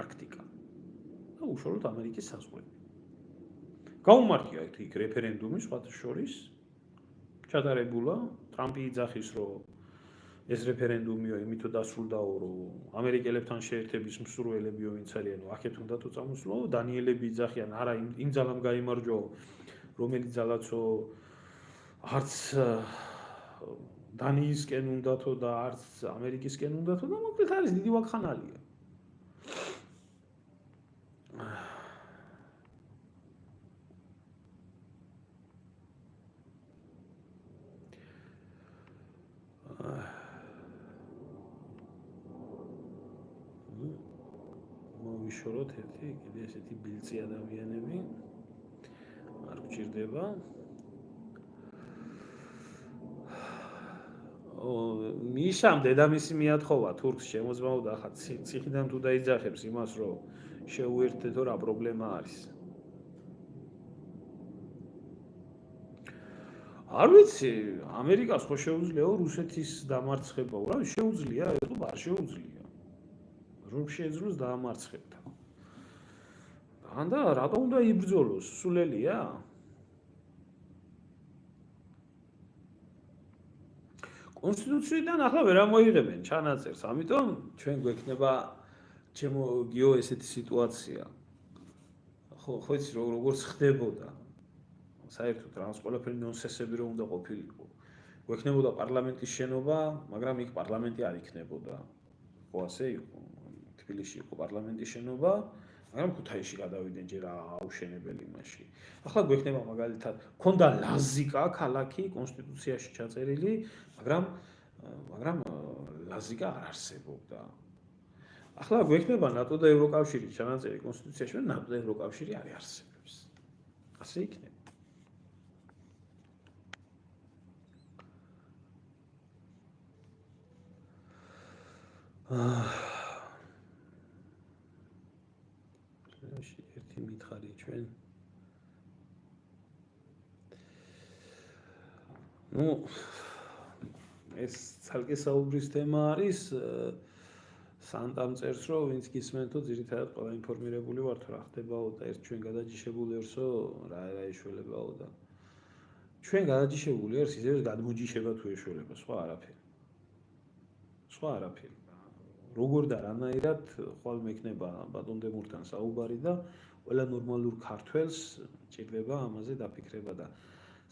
არქტიკა და უშუალოდ ამერიკის საზღვრები. გაუმართია იქ რეფერენდუმი სხვათა შორის ჩატარებულა, ტრამპი იძახის, რომ ეს რეფერენდუმიო იმითო დასრულდაო, რომ ამერიკელებთან შეერთების მსურველებიო ვინც არიანო, აქეთ უნდათო წამოსვლო, დანიელები იძახიან, არა იმ ძალამ გაიმარჯვო, რომელიც ძალაცო არც დანიისკენ უნდათო და არც ამერიკისკენ უნდათო და მოკლედ არის დიდი ვაკხანალია. მოვიშოროთ ერთი კიდე ესეთი ბილწი ადამიანები არ გჭირდება. მიშამ დედამისი მიათხოვა თურქს შემოძმაო და ახლა ციხიდან თუ დაიძახებს იმას, რომ შეუერთდეთო რა პრობლემა არის. არ ვიცი, ამერიკას ხო შეუძლიაო რუსეთის დამარცხება, რა შეუძლია, ეხლა არ შეუძლია. რომ შეეძლოს დაამარცხებდა. და რატომ უნდა იბრძოლოს? სულელია? კონსტიტუციიდან ახლა ვერ ამოიღებენ ჩანაწერს, ამიტომ ჩვენ გვექნება ჩემო გიო ესეთი სიტუაცია. ხო იცი როგორც ხდებოდა. საერთოდ რამს ყველაფერი ნონსენსები რომ უნდა ყოფილიყო. გვექნებოდა პარლამენტის შენობა, მაგრამ იქ პარლამენტი არ იქნებოდა. ხო ასე იყო. თბილისში იყო პარლამენტის შენობა, მაგრამ ქუთაისში გადავიდნენ ჯერ აუშენებელი მაშინ. ახლა გვექნება მაგალითად, ქონდა ლაზიკა ქალაქი კონსტიტუციაში ჩაწერილი, მაგრამ ლაზიკა არ არსებობდა. ახლა გვექნება ნატო და ევროკავშირის ჩანაწერი კონსტიტუციაში, მაგრამ ნატო და ევროკავშირი არ არსებობს. ასე იქნება. ერთი მითხარი ჩვენ. ეს ცალკე საუბრის თემა არის. სანტამ წერს, რომ ვინც გისმენთო, ძირითადად ყველა ინფორმირებული ვართ რა ხდებაო და ერთ ჩვენ გადაჯიშებული ვერსო რა ეშველებაო და ჩვენ გადაჯიშებული ვარს ისევ გადმოჯიშება თუ ეშველება, სხვა არაფერი. სხვა არაფერი. როგორ და რანაირად ხვალ მექნება ბატონ დემურთან საუბარი და ყველა ნორმალურ ქართველს ჭირდება ამაზე დაფიქრება და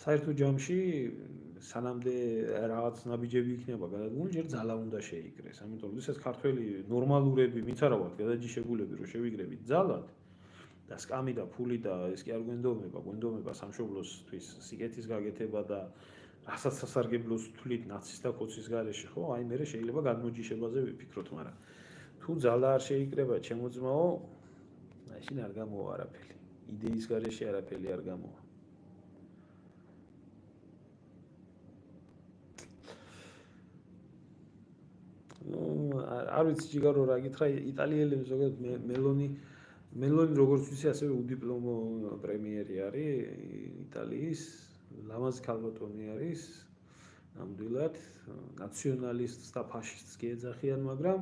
საერთო ჯამში სანამდე რაღაც ნაბიჯები იქნება გადადგმული, ჯერ ძალა უნდა შეიკრეს. ამიტომ როდესაც ქართველი ნორმალურები, ვინც არა ვართ გადაჯიშებულები, რომ შევიგრებით ძალად და სკამი და ფული და ეს კი არ გვენდომება სამშობლოსთვის სიკეთის გაკეთება და რასაც სასარგებლოს თვლით ნაცის და კოცის გარეშე, ხო? აი მე შეიძლება გადმოჯიშებაზე ვიფიქროთ, მაგრამ თუ ძალა არ შეიკრება ჩემო ძმაო, მაშინ არ გამოვა არაფერი. იდეის გარეშე არაფერი არ გამოვა. არ ვიცი ჯიგარო რა გითხრა, იტალიელები ზოგადად მელონი როგორც ვიცი, ასევე უდიპლომო პრემიერი არის იტალიის. ლამაზ ქალბატონი არის, ნამდვილად, ნაციონალისტს და ფაშისტს კი ეძახიან, მაგრამ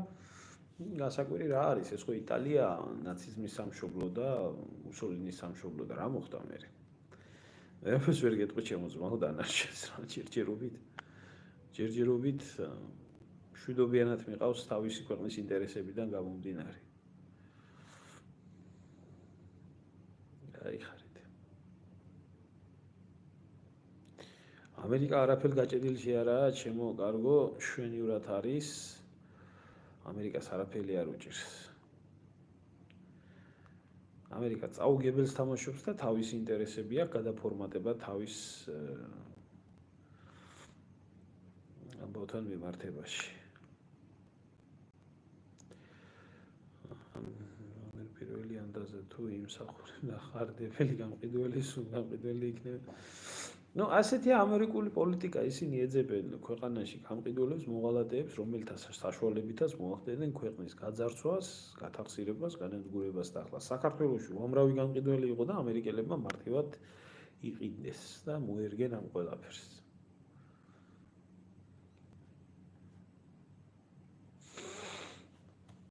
გასაკვირი რა არის, ეს ხო იტალია ნაციზმის სამშობლო და მუსოლინის სამშობლო და რა მოხდა მერე. მეფეს ვერ გეტყვი ჩემო ძმაო დანარჩენს რა ჯერჯერობით მშვიდობიანად მიყავს თავისი ქვეყნის ინტერესებიდან გამომდინარე. აიხარით. ამერიკა არაფერ გაჭედილი არაა, ჩემო კარგო, შვენივრად არის. ამერიკას არაფერი არ უჭირს. ამერიკა წაუგებელს თამაშობს და თავისი ინტერესები აქვს გადაფორმატება თავის ამბავთან მიმართებაში. პირველი ანდაზე თუ იმსახური ნახარდებელი გამყიდველი სულ გამყიდველი იქნება. ასეთი ამერიკული პოლიტიკა ისინი ეძებენ ქვეყანაში გამყიდველებს, მოღალატეებს, რომელთა საშუალებითაც მოახდენენ ქვეყნის გაძარცვას, გათახსირებას, განადგურებას და ახლა საქართველოში უამრავი გამყიდველი იყო და ამერიკელებმა მარტივად იყიდეს და მოერგენ ამ ყველაფერს.